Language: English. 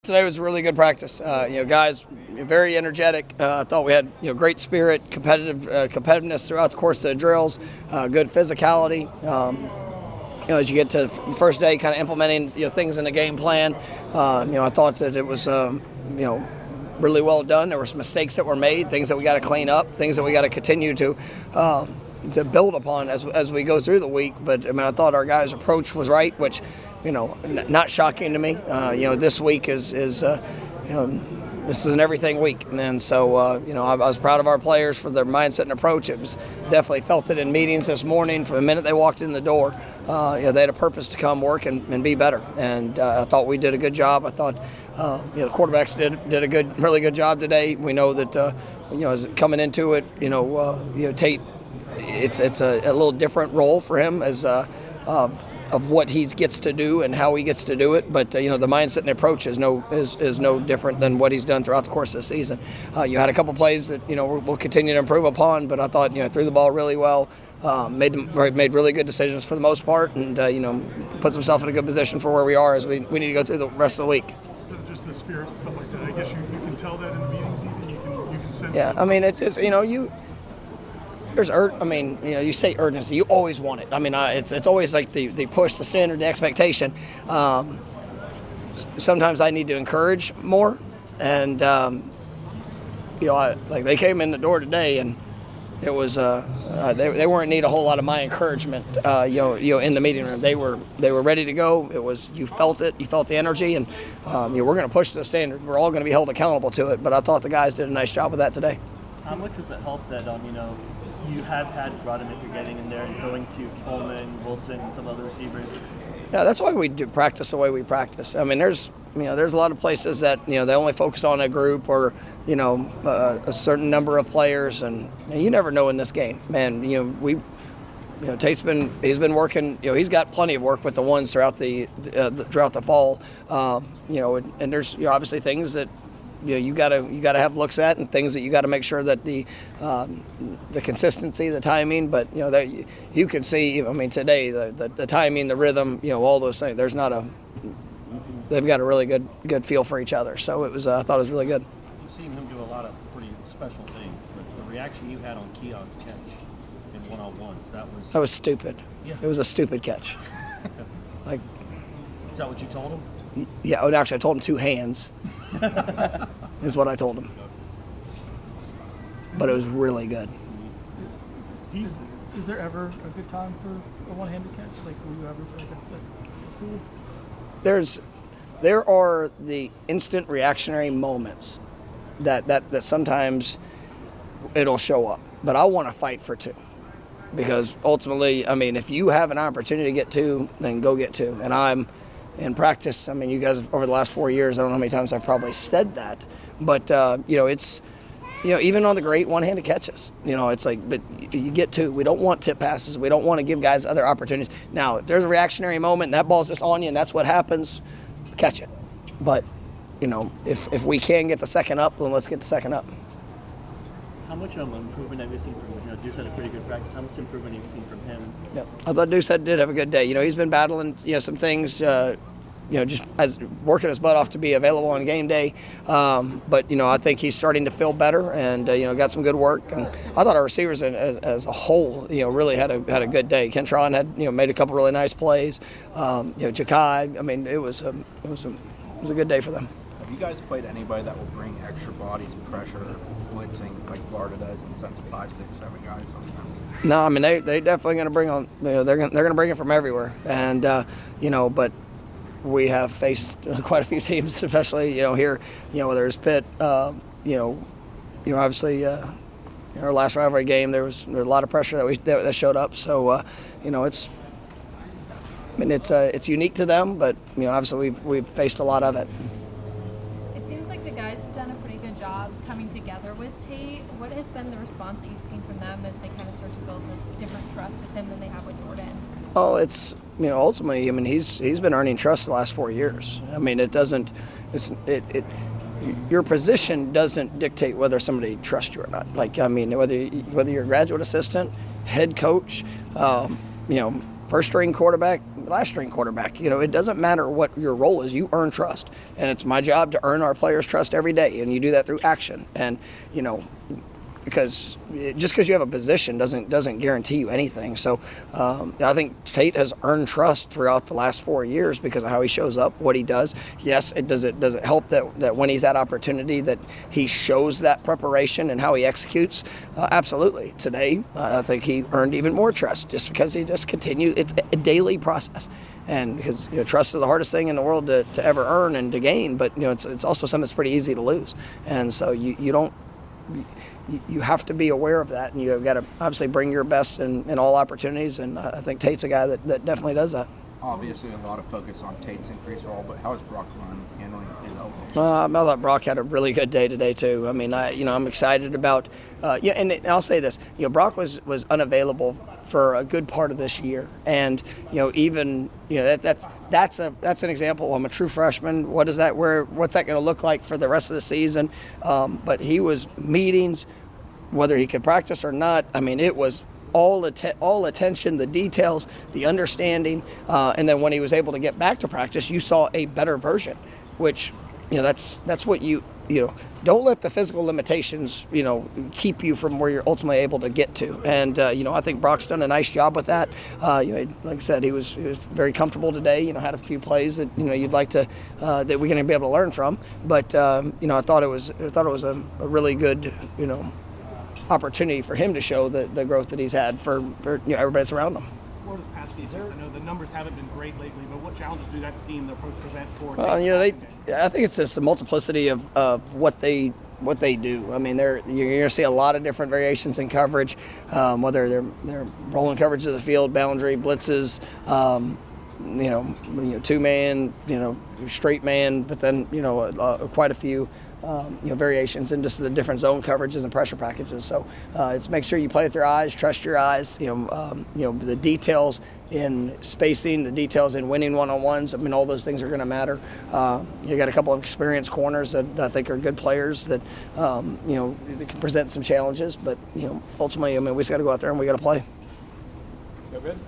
Today was a really good practice. Guys, very energetic. I thought we had great spirit, competitiveness throughout the course of the drills, good physicality. As you get to the first day, kind of implementing things in the game plan. I thought that it was really well done. There were some mistakes that were made, things that we got to clean up, things that we got to continue to build upon as we go through the week. But I thought our guys' approach was right, which not shocking to me. This week is this is an everything week, and so I was proud of our players for their mindset and approach. It was definitely felt it in meetings this morning. From the minute they walked in the door, they had a purpose to come work and be better. And I thought we did a good job. I thought the quarterbacks did a really good job today. We know that as coming into it, Tate, it's a little different role for him as of what he gets to do and how he gets to do it, but the mindset and approach is no different than what he's done throughout the course of the season. You had a couple plays that we'll continue to improve upon, but I thought threw the ball really well, made really good decisions for the most part, and puts himself in a good position for where we are as we need to go through the rest of the week. Just the spirit and stuff like that. I guess you can tell that in the meetings. Even you can sense. Yeah, it just There's you say urgency. You always want it. It's always like the push, the standard, the expectation. Sometimes I need to encourage more, and they came in the door today, and it was they weren't need a whole lot of my encouragement. In the meeting room, they were ready to go. It was you felt it, you felt the energy, and we're going to push the standard. We're all going to be held accountable to it. But I thought the guys did a nice job of that today. How much does it help that you have had Roderick getting in there and going to Coleman, Wilson, and some other receivers? Yeah, that's why we do practice the way we practice. There's a lot of places that they only focus on a group or a certain number of players, and you never know in this game, man. Tate's been working. He's got plenty of work with the ones throughout the fall. And there's obviously things that you gotta have looks at, and things that you got to make sure that the consistency, the timing. But that you can see. Today the timing, the rhythm, all those things. They've got a really good feel for each other. So it was. I thought it was really good. You've seen him do a lot of pretty special things, but the reaction you had on Keon's catch in one-on-ones, that was stupid. Yeah. It was a stupid catch. Is that what you told him? Yeah, actually I told him two hands is what I told him. But it was really good. Is there ever a good time for a one-handed catch? Like, will you ever like cool? There are the instant reactionary moments that sometimes it'll show up. But I want to fight for two. Because ultimately, if you have an opportunity to get two, then go get two. And I'm in practice, you guys over the last 4 years, I don't know how many times I've probably said that, but it's even on the great one-handed catches, it's like, but you get two. We don't want tip passes. We don't want to give guys other opportunities. Now, if there's a reactionary moment and that ball's just on you and that's what happens, catch it. But if we can get the second up, then let's get the second up. How much improvement have you seen from Deuce had a pretty good practice? How much improvement have you seen from him? Yeah, I thought Deuce did have a good day. He's been battling some things, just as working his butt off to be available on game day. But I think he's starting to feel better and got some good work. And I thought our receivers as a whole, really had a good day. Kentron had made a couple really nice plays. Ja'Kai, it was a good day for them. Have you guys played anybody that will bring extra bodies and pressure, blitzing like Florida does in the sense of 5, 6, 7 guys sometimes? No, they definitely going to bring on. They're going to bring it from everywhere, and but we have faced quite a few teams, especially here, whether it's Pitt, obviously. Our last rivalry game, there was a lot of pressure that showed up. So, it's unique to them, but obviously we've faced a lot of it. Coming together with Tate. What has been the response that you've seen from them as they kind of start to build this different trust with him than they have with Jordan? Oh, it's ultimately, he's been earning trust the last 4 years. Your position doesn't dictate whether somebody trusts you or not. Whether you're a graduate assistant, head coach, first string quarterback, last string quarterback. It doesn't matter what your role is. You earn trust, and it's my job to earn our players' trust every day, and you do that through action. And because just because you have a position doesn't guarantee you anything. So I think Tate has earned trust throughout the last 4 years because of how he shows up, what he does. Yes, does it help that when he's at opportunity that he shows that preparation and how he executes? Absolutely. Today, I think he earned even more trust just because he just continues. It's a daily process. And because trust is the hardest thing in the world to ever earn and to gain, but it's also something that's pretty easy to lose. And so you have to be aware of that, and you've got to obviously bring your best in all opportunities, and I think Tate's a guy that definitely does that. Obviously, a lot of focus on Tate's increased role, but how is Brock handling his elbows? I thought Brock had a really good day today too. I mean, I'm excited about. And I'll say this. Brock was unavailable for a good part of this year, and that's an example. I'm a true freshman. What's that going to look like for the rest of the season? But he was meetings, whether he could practice or not. I mean, it was all attention, the details, the understanding, and then when he was able to get back to practice, you saw a better version, which that's what don't let the physical limitations keep you from where you're ultimately able to get to. And I think Brock's done a nice job with that. Like I said, he was very comfortable today. Had a few plays that you'd like to that we're going to be able to learn from. But I thought it was a really good opportunity for him to show the growth that he's had for everybody that's around him. Florida's pass defense, I know the numbers haven't been great lately, but what challenges do that scheme present for? I think it's just the multiplicity of what they do. I mean, you're going to see a lot of different variations in coverage, whether they're rolling coverage of the field, boundary, blitzes, two-man, straight man, but then quite a few. Variations in just the different zone coverages and pressure packages. So it's make sure you play with your eyes, trust your eyes. The details in spacing, the details in winning one-on-ones. I mean, all those things are going to matter. You got a couple of experienced corners that I think are good players that that can present some challenges. But ultimately, I mean, we just got to go out there and we got to play. Go good.